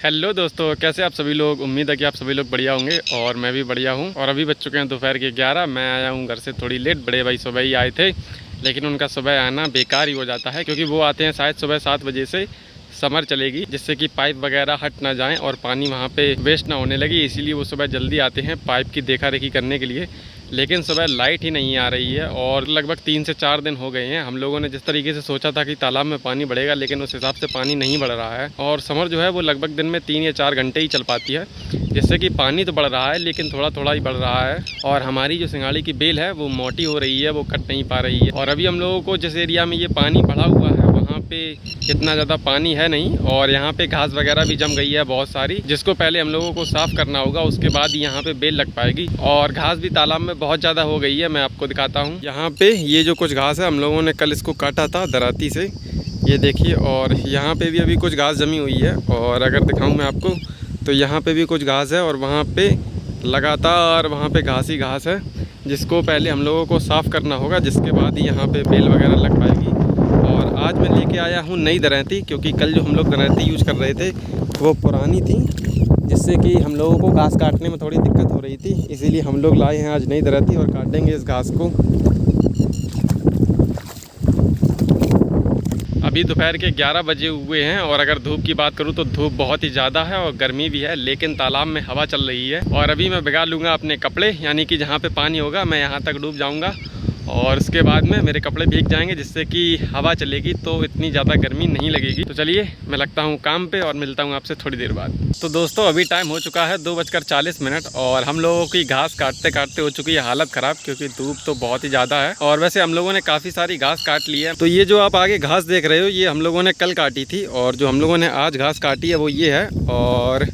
Hello दोस्तों, कैसे आप सभी लोग। उम्मीद है कि आप सभी लोग बढ़िया होंगे और मैं भी बढ़िया हूं। और अभी बज चुके हैं दोपहर के 11। मैं आया हूं घर से थोड़ी लेट। बड़े भाई सुबह ही आए थे, लेकिन उनका सुबह आना बेकार ही हो जाता है क्योंकि वो आते हैं शायद सुबह 7 बजे से। समर चलेगी जिससे कि पाइप वगैरह हट ना जाएं और पानी वहाँ पे वेस्ट ना होने लगे, इसीलिए वो सुबह जल्दी आते हैं पाइप की देखा रेखी करने के लिए। लेकिन सुबह लाइट ही नहीं आ रही है और लगभग 3 से 4 दिन हो गए हैं। हम लोगों ने जिस तरीके से सोचा था कि तालाब में पानी बढ़ेगा, लेकिन उस हिसाब से पानी नहीं बढ़ रहा है। और समर जो है वो लगभग दिन में 3 या 4 घंटे ही चल पाती है, जिससे कि पानी तो बढ़ रहा है लेकिन थोड़ा थोड़ा ही बढ़ रहा है। और हमारी जो सिंगाड़ी की बेल है वो मोटी हो रही है, वो कट नहीं पा रही है। और अभी हम लोगों को जिस एरिया में ये पानी बढ़ा हुआ है वहाँ पे इतना ज़्यादा पानी है नहीं, और यहाँ पे घास वगैरह भी जम गई है बहुत सारी, जिसको पहले हम लोगों को साफ़ करना होगा। उसके बाद यहाँ पे बेल लग पाएगी। और घास भी तालाब में बहुत ज़्यादा हो गई है, मैं आपको दिखाता हूँ। यहाँ पे ये जो कुछ घास है हम लोगों ने कल इसको काटा था दराती से, ये देखिए। और यहाँ पे भी अभी कुछ घास जमी हुई है, और अगर दिखाऊँ मैं आपको तो यहाँ पे भी कुछ घास है और वहाँ पे लगातार वहाँ पे घास ही घास है, जिसको पहले हम लोगों को साफ़ करना होगा, जिसके बाद ही यहाँ पे बेल वगैरह लग पाएगी। और आज मैं लेके आया हूँ नई दराती, क्योंकि कल जो हम लोग दराती यूज़ कर रहे थे वो पुरानी थी, जिससे कि हम लोगों को घास काटने में थोड़ी दिक्कत हो रही थी। इसीलिए हम लोग लाए हैं आज नई दराती और काटेंगे इस घास को। अभी दोपहर के 11 बजे हुए हैं और अगर धूप की बात करूं तो धूप बहुत ही ज़्यादा है और गर्मी भी है, लेकिन तालाब में हवा चल रही है। और अभी मैं भिगा लूँगा अपने कपड़े, यानी कि जहाँ पे पानी होगा मैं यहाँ तक डूब जाऊँगा और उसके बाद में मेरे कपड़े भीग जाएंगे, जिससे कि हवा चलेगी तो इतनी ज़्यादा गर्मी नहीं लगेगी। तो चलिए मैं लगता हूँ काम पे और मिलता हूँ आपसे थोड़ी देर बाद। तो दोस्तों अभी टाइम हो चुका है 2:40 और हम लोगों की घास काटते काटते हो चुकी है हालत ख़राब, क्योंकि धूप तो बहुत ही ज़्यादा है। और वैसे हम लोगों ने काफ़ी सारी घास काट ली है। तो ये जो आप आगे घास देख रहे हो ये हम लोगों ने कल काटी थी, और जो हम लोगों ने आज घास काटी है वो ये है। और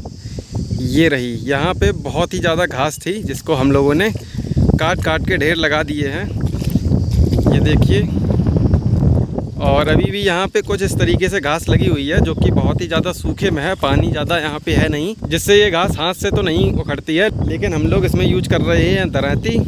ये रही, यहाँ पे बहुत ही ज़्यादा घास थी जिसको हम लोगों ने काट काट के ढेर लगा दिए हैं, ये देखिए। और अभी भी यहाँ पे कुछ इस तरीके से घास लगी हुई है जो कि बहुत ही ज़्यादा सूखे में है, पानी ज़्यादा यहाँ पे है नहीं, जिससे ये घास हाथ से तो नहीं उखड़ती है। लेकिन हम लोग इसमें यूज कर रहे हैं दराती।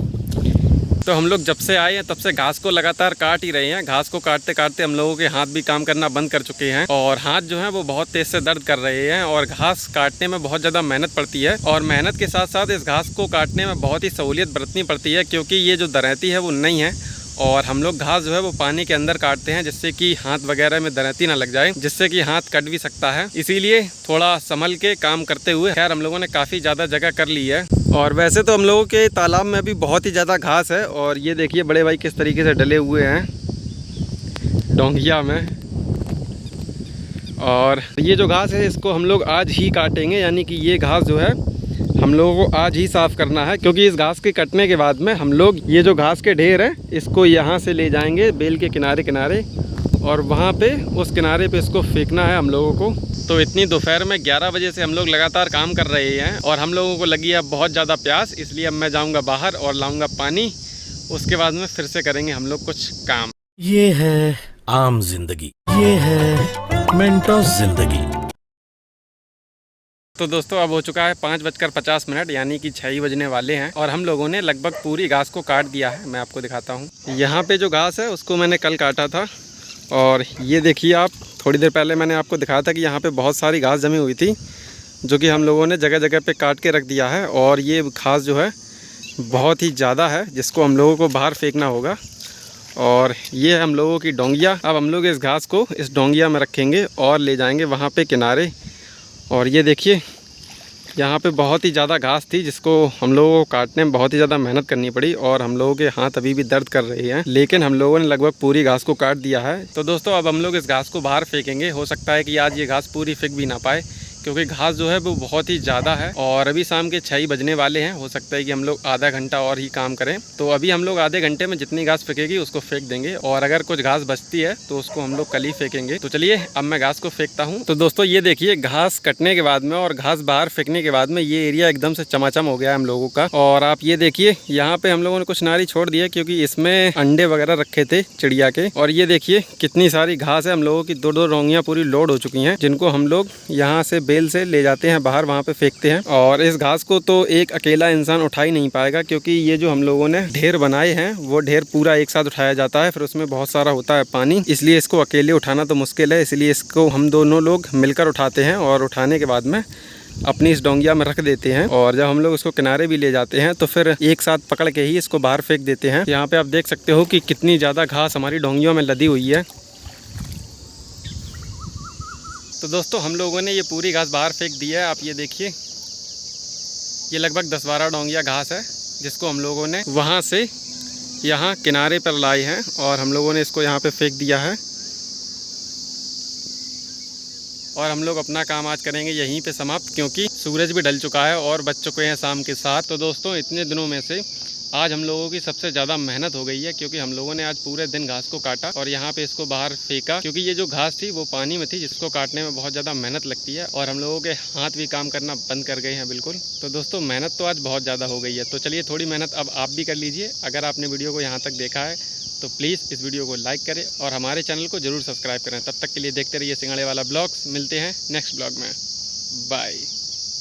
तो हम लोग जब से आए हैं तब से घास को लगातार काट ही रहे हैं। घास को काटते काटते हम लोगों के हाथ भी काम करना बंद कर चुके हैं, और हाथ जो है वो बहुत तेज़ से दर्द कर रहे हैं। और घास काटने में बहुत ज़्यादा मेहनत पड़ती है, और मेहनत के साथ साथ इस घास को काटने में बहुत ही सहूलियत बरतनी पड़ती है, क्योंकि ये जो दराती है वो नहीं है। और हम लोग घास जो है वो पानी के अंदर काटते हैं, जिससे कि हाथ वगैरह में दराती ना लग जाए, जिससे कि हाथ कट भी सकता है। इसीलिए थोड़ा संभल के काम करते हुए खैर हम लोगों ने काफ़ी ज़्यादा जगह कर ली है। और वैसे तो हम लोगों के तालाब में अभी बहुत ही ज़्यादा घास है, और ये देखिए बड़े भाई किस तरीके से डले हुए हैं डोंगिया में। और ये जो घास है इसको हम लोग आज ही काटेंगे, यानी कि ये घास जो है हम लोगों को आज ही साफ़ करना है, क्योंकि इस घास के कटने के बाद में हम लोग ये जो घास के ढेर है इसको यहाँ से ले जाएंगे बेल के किनारे किनारे, और वहाँ पे उस किनारे पे इसको फेंकना है हम लोगों को। तो इतनी दोपहर में 11 बजे से हम लोग लगातार काम कर रहे हैं, और हम लोगों को लगी है बहुत ज़्यादा प्यास, इसलिए अब मैं जाऊँगा बाहर और लाऊँगा पानी। उसके बाद में फिर से करेंगे हम लोग कुछ काम। ये है आम जिंदगी, ये है मेंटोस जिंदगी। तो दोस्तों अब हो चुका है 5:50, यानी कि 6 ही बजने वाले हैं, और हम लोगों ने लगभग पूरी घास को काट दिया है। मैं आपको दिखाता हूँ, यहाँ पे जो घास है उसको मैंने कल काटा था। और ये देखिए आप, थोड़ी देर पहले मैंने आपको दिखाया था कि यहाँ पे बहुत सारी घास जमी हुई थी, जो कि हम लोगों ने जगह जगह पे काट के रख दिया है। और ये घास जो है बहुत ही ज़्यादा है, जिसको हम लोगों को बाहर फेंकना होगा। और ये है हम लोगों की डोंगिया। अब हम लोग इस घास को इस डोंगिया में रखेंगे और ले जाएंगे वहाँ पे किनारे। और ये देखिए यहाँ पे बहुत ही ज़्यादा घास थी, जिसको हम लोगों को काटने में बहुत ही ज़्यादा मेहनत करनी पड़ी, और हम लोगों के हाथ अभी भी दर्द कर रहे हैं, लेकिन हम लोगों ने लगभग पूरी घास को काट दिया है। तो दोस्तों अब हम लोग इस घास को बाहर फेंकेंगे। हो सकता है कि आज ये घास पूरी फेंक भी ना पाए, क्योंकि घास जो है वो बहुत ही ज़्यादा है, और अभी शाम के 6 ही बजने वाले हैं। हो सकता है कि हम लोग आधा घंटा और ही काम करें। तो अभी हम लोग आधे घंटे में जितनी घास फेंकेगी उसको फेंक देंगे, और अगर कुछ घास बचती है तो उसको हम लोग कल ही फेंकेंगे। तो चलिए अब मैं घास को फेंकता हूँ। तो दोस्तों ये देखिए, घास कटने के बाद में और घास बाहर फेंकने के बाद में ये एरिया एकदम से चमाचम हो गया है हम लोगों का। और आप ये देखिए यहाँ पे हम लोगों ने कुछ नारी छोड़ दिया, क्योंकि इसमें अंडे वगैरह रखे थे चिड़िया के। और ये देखिए कितनी सारी घास है, हम लोगों की 2-2 डोंगियाँ पूरी लोड हो चुकी हैं, जिनको हम लोग यहाँ से बेल से ले जाते हैं बाहर, वहाँ पे फेंकते हैं। और इस घास को तो एक अकेला इंसान उठा ही नहीं पाएगा, क्योंकि ये जो हम लोगों ने ढेर बनाए हैं वो ढेर पूरा एक साथ उठाया जाता है, फिर उसमें बहुत सारा होता है पानी, इसलिए इसको अकेले उठाना तो मुश्किल है। इसलिए इसको हम दोनों लोग मिलकर उठाते हैं और उठाने के बाद में अपनी इस डोंगिया में रख देते हैं। और जब हम लोग इसको किनारे भी ले जाते हैं तो फिर एक साथ पकड़ के ही इसको बाहर फेंक देते हैं। यहाँ पे आप देख सकते हो कि कितनी ज़्यादा घास हमारी डोंगियों में लदी हुई है। तो दोस्तों हम लोगों ने ये पूरी घास बाहर फेंक दी है। आप ये देखिए, ये लगभग 10-12 डोंगिया घास है जिसको हम लोगों ने वहाँ से यहाँ किनारे पर लाई हैं और हम लोगों ने इसको यहाँ पे फेंक दिया है। और हम लोग अपना काम आज करेंगे यहीं पे समाप्त, क्योंकि सूरज भी ढल चुका है और बज चुके हैं शाम के 7। तो दोस्तों इतने दिनों में से आज हम लोगों की सबसे ज़्यादा मेहनत हो गई है, क्योंकि हम लोगों ने आज पूरे दिन घास को काटा और यहाँ पे इसको बाहर फेंका, क्योंकि ये जो घास थी वो पानी में थी, जिसको काटने में बहुत ज़्यादा मेहनत लगती है और हम लोगों के हाथ भी काम करना बंद कर गए हैं बिल्कुल। तो दोस्तों मेहनत तो आज बहुत ज़्यादा हो गई है। तो चलिए थोड़ी मेहनत अब आप भी कर लीजिए। अगर आपने वीडियो को यहाँ तक देखा है तो प्लीज़ इस वीडियो को लाइक करें और हमारे चैनल को ज़रूर सब्सक्राइब करें। तब तक के लिए देखते रहिए सिंघाड़े वाला ब्लॉग्स। मिलते हैं नेक्स्ट ब्लॉग में। बाय।